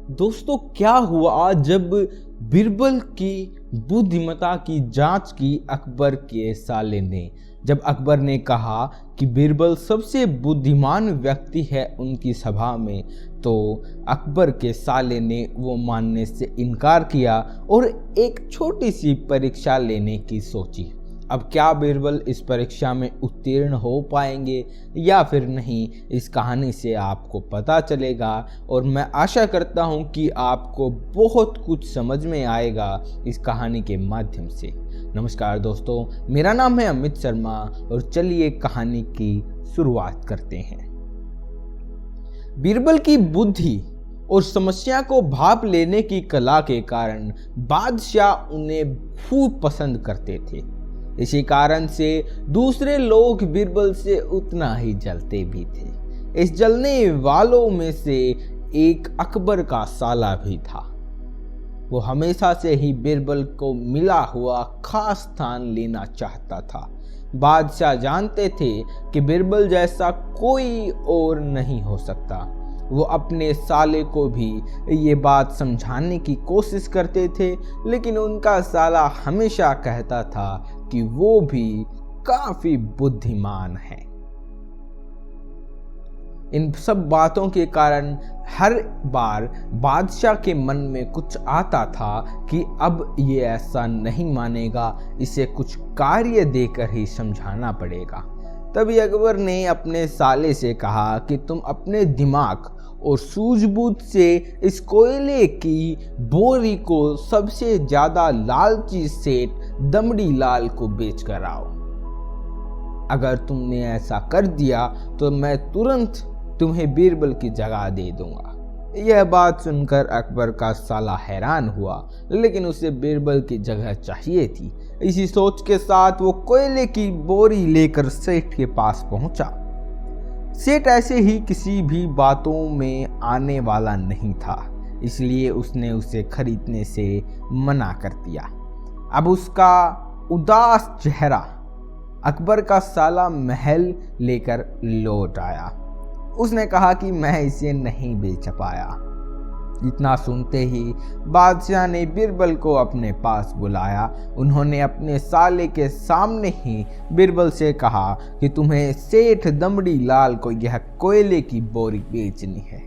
दोस्तों, क्या हुआ जब बीरबल की बुद्धिमत्ता की जांच की अकबर के साले ने। जब अकबर ने कहा कि बीरबल सबसे बुद्धिमान व्यक्ति है उनकी सभा में, तो अकबर के साले ने वो मानने से इनकार किया और एक छोटी सी परीक्षा लेने की सोची। अब क्या बीरबल इस परीक्षा में उत्तीर्ण हो पाएंगे या फिर नहीं, इस कहानी से आपको पता चलेगा और मैं आशा करता हूं कि आपको बहुत कुछ समझ में आएगा इस कहानी के माध्यम से। नमस्कार दोस्तों, मेरा नाम है अमित शर्मा और चलिए कहानी की शुरुआत करते हैं। बीरबल की बुद्धि और समस्या को भाप लेने की कला के कारण बादशाह उन्हें खूब पसंद करते थे। इसी कारण से दूसरे लोग बीरबल से उतना ही जलते भी थे। इस जलने वालों में से एक अकबर का साला भी था। वो हमेशा से ही बीरबल को मिला हुआ खास स्थान लेना चाहता था। बादशाह जानते थे कि बीरबल जैसा कोई और नहीं हो सकता। वो अपने साले को भी ये बात समझाने की कोशिश करते थे, लेकिन उनका साला हमेशा कहता था कि वो भी काफी बुद्धिमान है। इन सब बातों के कारण हर बार बादशाह के मन में कुछ आता था कि अब ये ऐसा नहीं मानेगा, इसे कुछ कार्य देकर ही समझाना पड़ेगा। तभी अकबर ने अपने साले से कहा कि तुम अपने दिमाग और सूझबूझ से इस कोयले की बोरी को सबसे ज्यादा लालची सेठ दमड़ी लाल को बेच कर आओ। अगर तुमने ऐसा कर दिया तो मैं तुरंत तुम्हें बीरबल की जगह दे दूंगा। यह बात सुनकर अकबर का साला हैरान हुआ, लेकिन उसे बीरबल की जगह चाहिए थी। इसी सोच के साथ वो कोयले की बोरी लेकर सेठ के पास पहुंचा। सेठ ऐसे ही किसी भी बातों में आने वाला नहीं था, इसलिए उसने उसे खरीदने से मना कर दिया। अब उसका उदास चेहरा अकबर का साला महल लेकर लौट आया। उसने कहा कि मैं इसे नहीं बेच पाया। इतना सुनते ही बादशाह ने बीरबल को अपने पास बुलाया। उन्होंने अपने साले के सामने ही बीरबल से कहा कि तुम्हें सेठ दमड़ी लाल को यह कोयले की बोरी बेचनी है।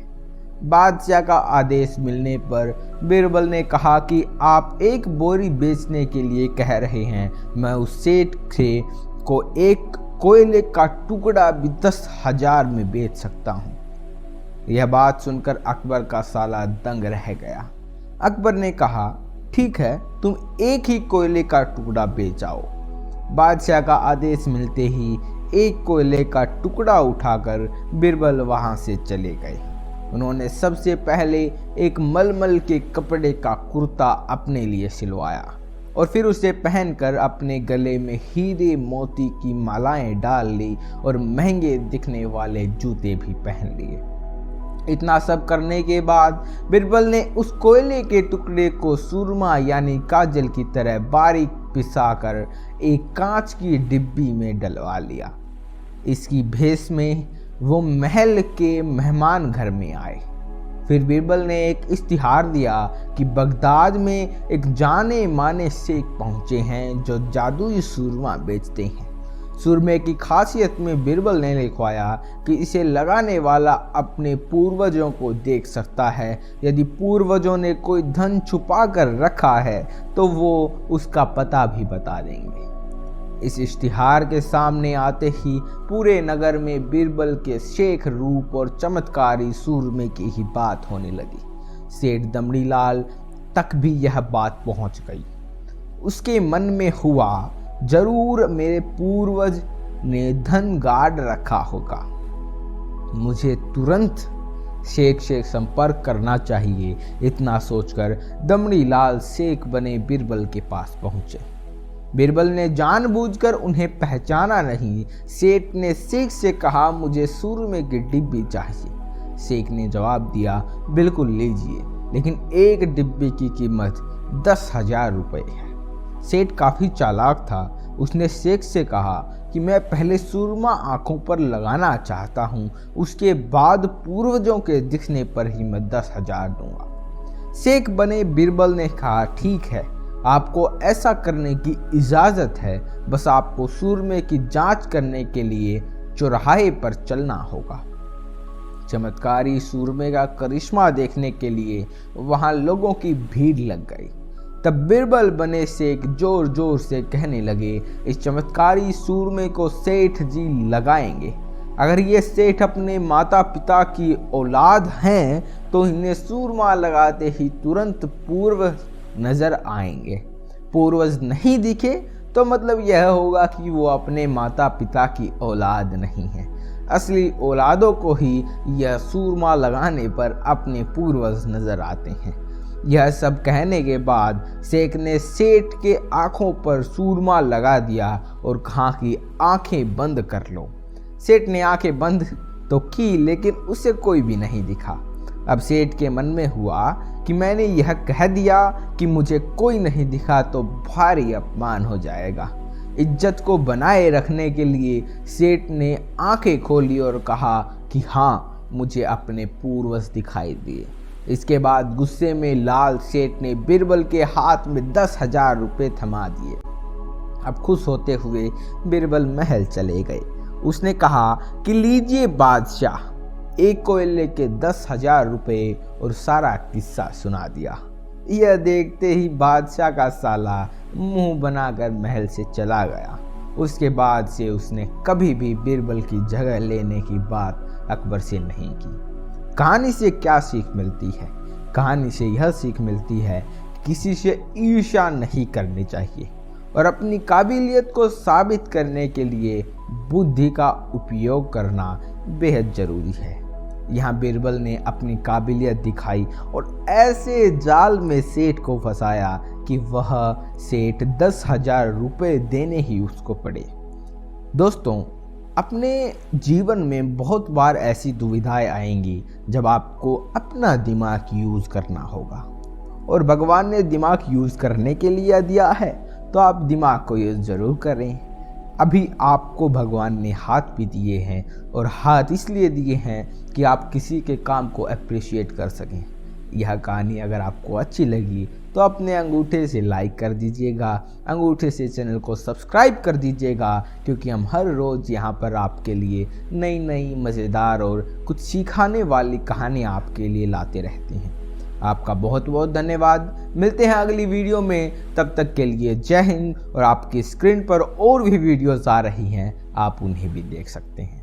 बादशाह का आदेश मिलने पर बीरबल ने कहा कि आप एक बोरी बेचने के लिए कह रहे हैं, मैं उस सेठ से को एक कोयले का टुकड़ा भी 10,000 में बेच सकता हूँ। यह बात सुनकर अकबर का साला दंग रह गया। अकबर ने कहा, ठीक है, तुम एक ही कोयले का टुकड़ा बेच आओ। बादशाह का आदेश मिलते ही एक कोयले का टुकड़ा उठाकर बीरबल वहां से चले गए। उन्होंने सबसे पहले एक मलमल के कपड़े का कुर्ता अपने लिए सिलवाया और फिर उसे पहनकर अपने गले में हीरे मोती की मालाएं डाल ली और महंगे दिखने वाले जूते भी पहन लिए। इतना सब करने के बाद बीरबल ने उस कोयले के टुकड़े को सुरमा यानी काजल की तरह बारीक पिसाकर एक कांच की डिब्बी में डलवा लिया। इसकी भेस में वो महल के मेहमान घर में आए। फिर बीरबल ने एक इश्तिहार दिया कि बगदाद में एक जाने माने शेख पहुंचे हैं जो जादुई सुरमा बेचते हैं। सुरमे की खासियत में बीरबल ने लिखवाया कि इसे लगाने वाला अपने पूर्वजों को देख सकता है। यदि पूर्वजों ने कोई धन छुपा कर रखा है तो वो उसका पता भी बता देंगे। इस इश्तिहार के सामने आते ही पूरे नगर में बीरबल के शेख रूप और चमत्कारी सूरमे की ही बात होने लगी। सेठ दमड़ी लाल तक भी यह बात पहुंच गई। उसके मन में हुआ, जरूर मेरे पूर्वज ने धन गाड़ रखा होगा, मुझे तुरंत शेख से संपर्क करना चाहिए। इतना सोचकर दमड़ी लाल शेख बने बीरबल के पास पहुंचे। बीरबल ने जानबूझकर उन्हें पहचाना नहीं। सेठ ने शेख से कहा, मुझे सुरमे की डिब्बी चाहिए। शेख ने जवाब दिया, बिल्कुल लीजिए, लेकिन एक डिब्बी की कीमत 10,000 रुपये है। सेठ काफ़ी चालाक था। उसने शेख से कहा कि मैं पहले सुरमा आंखों पर लगाना चाहता हूँ, उसके बाद पूर्वजों के दिखने पर ही मैं 10,000 दूंगा। शेख बने बीरबल ने कहा, ठीक है, आपको ऐसा करने की इजाज़त है, बस आपको सूरमे की जांच करने के लिए चौराहे पर चलना होगा। चमत्कारी सूरमे का करिश्मा देखने के लिए वहां लोगों की भीड़ लग गई। तब बीरबल बने शेख जोर जोर से कहने लगे, इस चमत्कारी सूरमे को सेठ जी लगाएंगे। अगर ये सेठ अपने माता पिता की औलाद हैं तो इन्हें सूरमा लगाते ही तुरंत पूर्वज नजर आएंगे। पूर्वज नहीं दिखे तो मतलब यह होगा कि वो अपने माता पिता की औलाद नहीं है। असली औलादों को ही यह सूरमा लगाने पर अपने पूर्वज नजर आते हैं। यह सब कहने के बाद शेख ने सेठ के आंखों पर सूरमा लगा दिया और कहा कि आंखें बंद कर लो। सेठ ने आंखें बंद तो की, लेकिन उसे कोई भी नहीं दिखा। अब सेठ के मन में हुआ कि मैंने यह कह दिया कि मुझे कोई नहीं दिखा तो भारी अपमान हो जाएगा। इज्जत को बनाए रखने के लिए सेठ ने आंखें खोली और कहा कि हाँ, मुझे अपने पूर्वज दिखाई दिए। इसके बाद गुस्से में लाल सेठ ने बीरबल के हाथ में 10,000 रुपये थमा दिए। अब खुश होते हुए बीरबल महल चले गए। उसने कहा कि लीजिए बादशाह, एक कोयले के 10,000 रुपये और सारा किस्सा सुना दिया। यह देखते ही बादशाह का साला मुंह बनाकर महल से चला गया। उसके बाद से उसने कभी भी बीरबल की जगह लेने की बात अकबर से नहीं की। कहानी से क्या सीख मिलती है? कहानी से यह सीख मिलती है कि किसी से ईर्ष्या नहीं करनी चाहिए और अपनी काबिलियत को साबित करने के लिए बुद्धि का उपयोग करना बेहद ज़रूरी है। यहाँ बीरबल ने अपनी काबिलियत दिखाई और ऐसे जाल में सेठ को फंसाया कि वह सेठ 10,000 रुपये देने ही उसको पड़े। दोस्तों, अपने जीवन में बहुत बार ऐसी दुविधाएं आएंगी जब आपको अपना दिमाग यूज़ करना होगा, और भगवान ने दिमाग यूज़ करने के लिए दिया है तो आप दिमाग को यूज़ ज़रूर करें। अभी आपको भगवान ने हाथ भी दिए हैं, और हाथ इसलिए दिए हैं कि आप किसी के काम को अप्रिशिएट कर सकें। यह कहानी अगर आपको अच्छी लगी तो अपने अंगूठे से लाइक कर दीजिएगा, अंगूठे से चैनल को सब्सक्राइब कर दीजिएगा, क्योंकि हम हर रोज़ यहाँ पर आपके लिए नई नई मज़ेदार और कुछ सिखाने वाली कहानियाँ आपके लिए लाते रहते हैं। आपका बहुत बहुत धन्यवाद। मिलते हैं अगली वीडियो में, तब तक के लिए जय हिंद। और आपकी स्क्रीन पर और भी वीडियोस आ रही हैं, आप उन्हें भी देख सकते हैं।